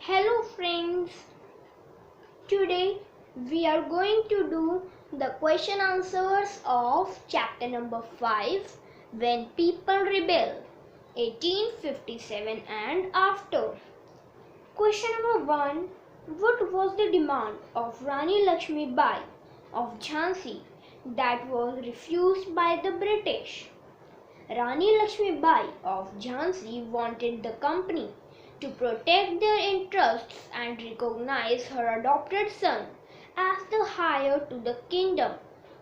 Hello friends, today we are going to do the question answers of chapter number 5 When People Rebel 1857 and After. Question number 1. What was the demand of Rani Lakshmi Bai of Jhansi that was refused by the British? Rani Lakshmi Bai of Jhansi wanted the company to protect their interests and recognize her adopted son as the heir to the kingdom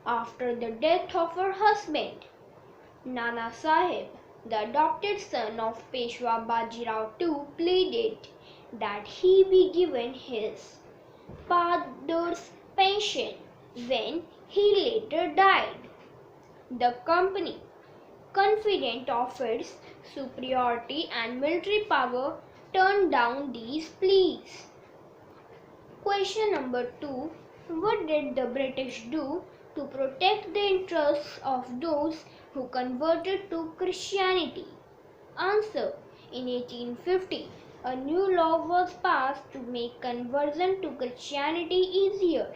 after the death of her husband. Nana Sahib, the adopted son of Peshwa Bajirao II, pleaded that he be given his father's pension when he later died. The company, confident of its superiority and military power, turned down these pleas. Question number 2. What did the British do to protect the interests of those who converted to Christianity? Answer. In 1850, a new law was passed to make conversion to Christianity easier.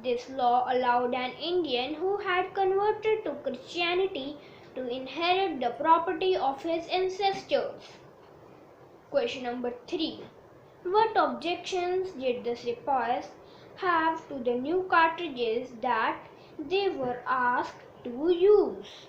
This law allowed an Indian who had converted to Christianity to inherit the property of his ancestors. Question number 3. What objections did the sepoys have to the new cartridges that they were asked to use?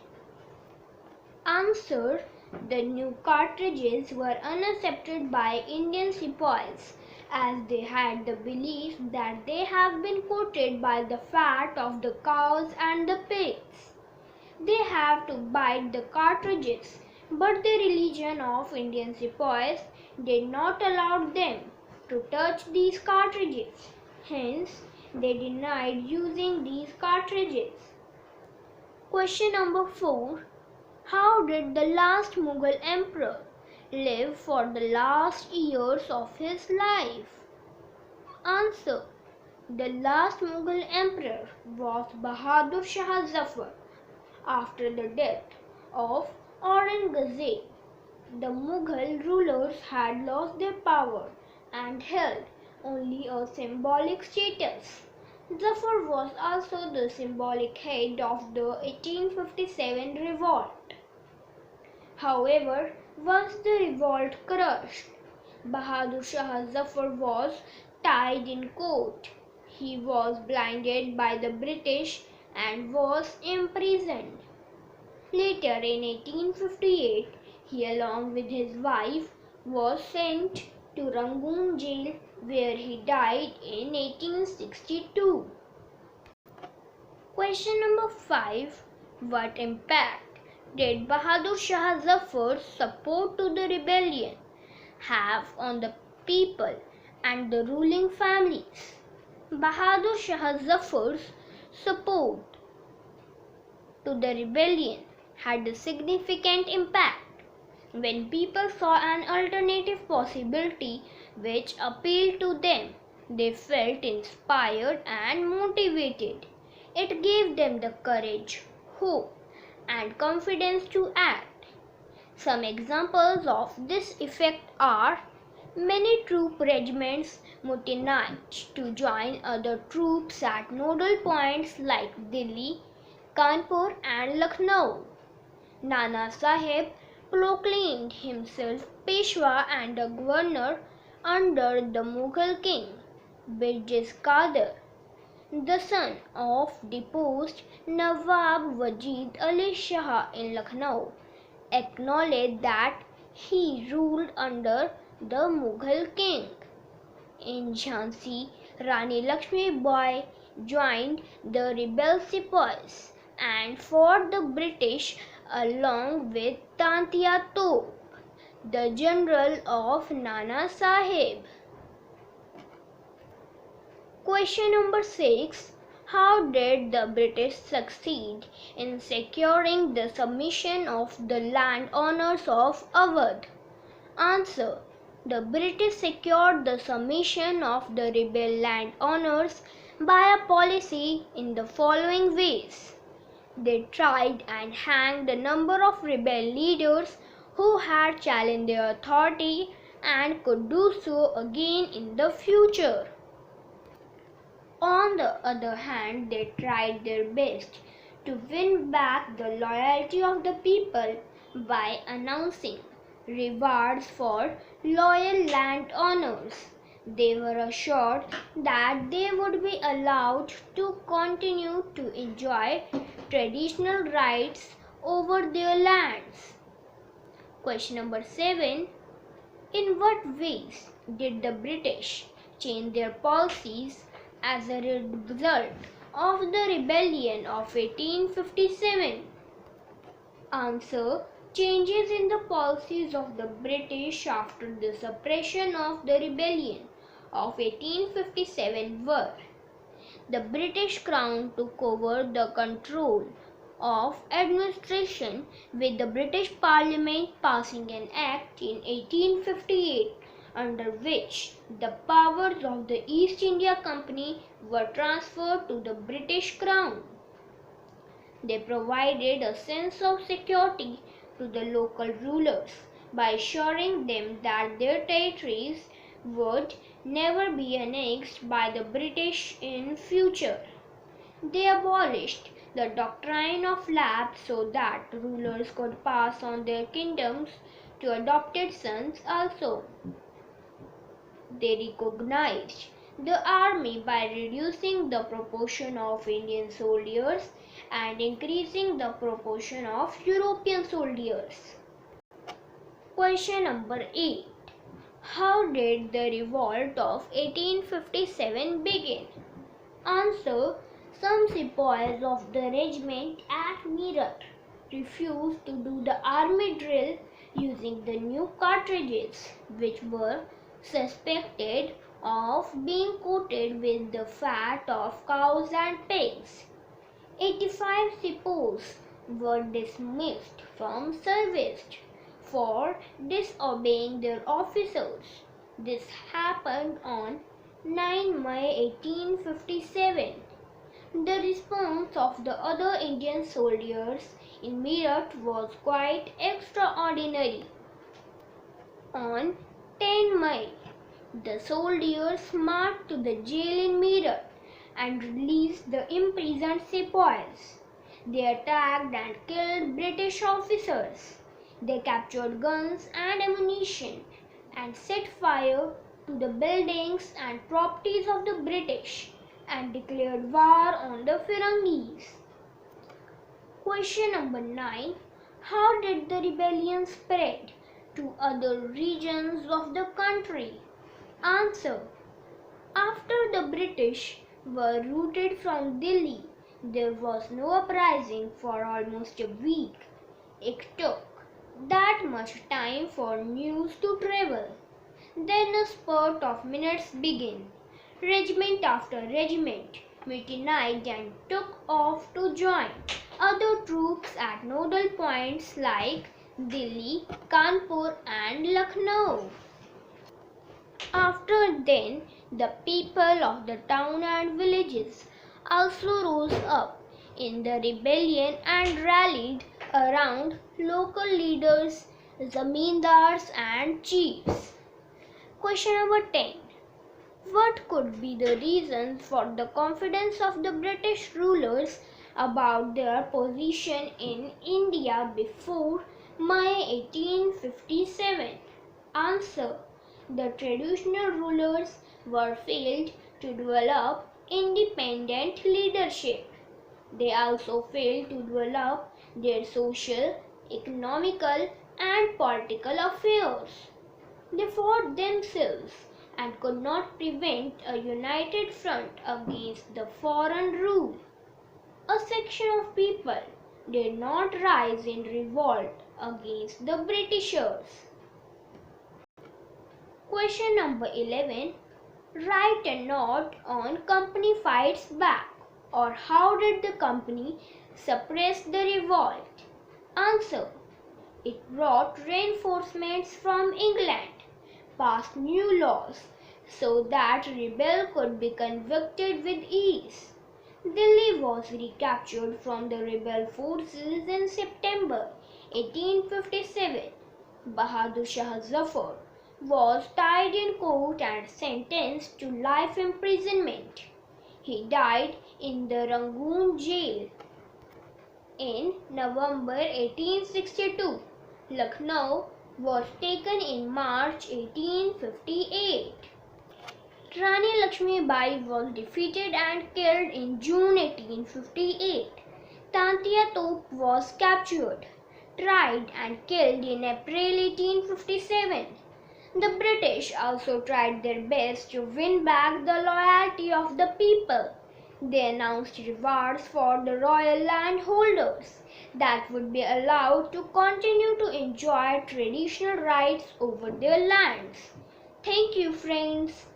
Answer. The new cartridges were unaccepted by Indian sepoys as they had the belief that they have been coated by the fat of the cows and the pigs. They have to bite the cartridges, but the religion of Indian sepoys did not allow them to touch these cartridges. Hence, they denied using these cartridges. Question number 4. How did the last Mughal emperor live for the last years of his life? Answer. The last Mughal emperor was Bahadur Shah Zafar. After the death of Aurangzeb, the Mughal rulers had lost their power and held only a symbolic status. Zafar was also the symbolic head of the 1857 revolt. However, once the revolt crushed, Bahadur Shah Zafar was tried in court. He was blinded by the British and was imprisoned. Later in 1858, he along with his wife was sent to Rangoon jail where he died in 1862. Question number 5. What impact did Bahadur Shah Zafar's support to the rebellion have on the people and the ruling families? Bahadur Shah Zafar's support to the rebellion had a significant impact. When people saw an alternative possibility which appealed to them, they felt inspired and motivated. It gave them the courage, hope, and confidence to act. Some examples of this effect are: many troop regiments mutinied to join other troops at nodal points like Delhi, Kanpur, and Lucknow. Nana Sahib proclaimed himself Peshwa and a governor under the Mughal king, British Qadir, the son of deposed Nawab Wajid Ali Shah in Lucknow, acknowledged that he ruled under the Mughal king. In Jhansi, Rani Lakshmi Bai joined the rebel sepoys and fought the British along with Tantia Top, the general of Nana Sahib. Question number 6. How did the British succeed in securing the submission of the landowners of Awadh? Answer. The British secured the submission of the rebel landowners by a policy in the following ways. They tried and hanged a number of rebel leaders who had challenged their authority and could do so again in the future. On the other hand, they tried their best to win back the loyalty of the people by announcing rewards for loyal landowners. They were assured that they would be allowed to continue to enjoy traditional rights over their lands. Question number 7. In what ways did the British change their policies as a result of the rebellion of 1857? Answer. Changes in the policies of the British after the suppression of the rebellion of 1857 were: the British Crown took over the control of administration, with the British Parliament passing an Act in 1858 under which the powers of the East India Company were transferred to the British Crown. They provided a sense of security to the local rulers by assuring them that their territories would never be annexed by the British in future. They abolished the doctrine of lapse so that rulers could pass on their kingdoms to adopted sons also. They recognized the army by reducing the proportion of Indian soldiers and increasing the proportion of European soldiers. Question number 8. How did the revolt of 1857 begin? Answer. Some sepoys of the regiment at Meerut refused to do the army drill using the new cartridges, which were suspected of being coated with the fat of cows and pigs. 85 sepoys were dismissed from service for disobeying their officers. This happened on 9 May 1857. The response of the other Indian soldiers in Meerut was quite extraordinary. On 10 May, the soldiers marched to the jail in Meerut and released the imprisoned sepoys. They attacked and killed British officers. They captured guns and ammunition and set fire to the buildings and properties of the British and declared war on the Firangis. Question number 9. How did the rebellion spread to other regions of the country? Answer. After the British were routed from Delhi, there was no uprising for almost a week. It took that much time for news to travel. Then a spurt of minutes began. Regiment after regiment mutinied and took off to join other troops at nodal points like Delhi, Kanpur and Lucknow. After then, the people of the town and villages also rose up in the rebellion and rallied around local leaders, zamindars and chiefs. Question number 10. What could be the reasons for the confidence of the British rulers about their position in India before May 1857? Answer. The traditional rulers were failed to develop independent leadership. They also failed to develop their social, economical and political affairs. They fought themselves and could not prevent a united front against the foreign rule. A section of people did not rise in revolt against the Britishers. Question number 11. Write a note on Company Fights Back, or how did the company suppress the revolt? Answer. It brought reinforcements from England, passed new laws so that rebel could be convicted with ease. Delhi was recaptured from the rebel forces in September 1857. Bahadur Shah was tried in court and sentenced to life imprisonment. He died in the Rangoon jail in November 1862. Lucknow was taken in March 1858. Rani Lakshmi Bai was defeated and killed in June 1858. Tantia Top was captured, tried and killed in April 1857. The British also tried their best to win back the loyalty of the people. They announced rewards for the royal landholders that would be allowed to continue to enjoy traditional rights over their lands. Thank you, friends.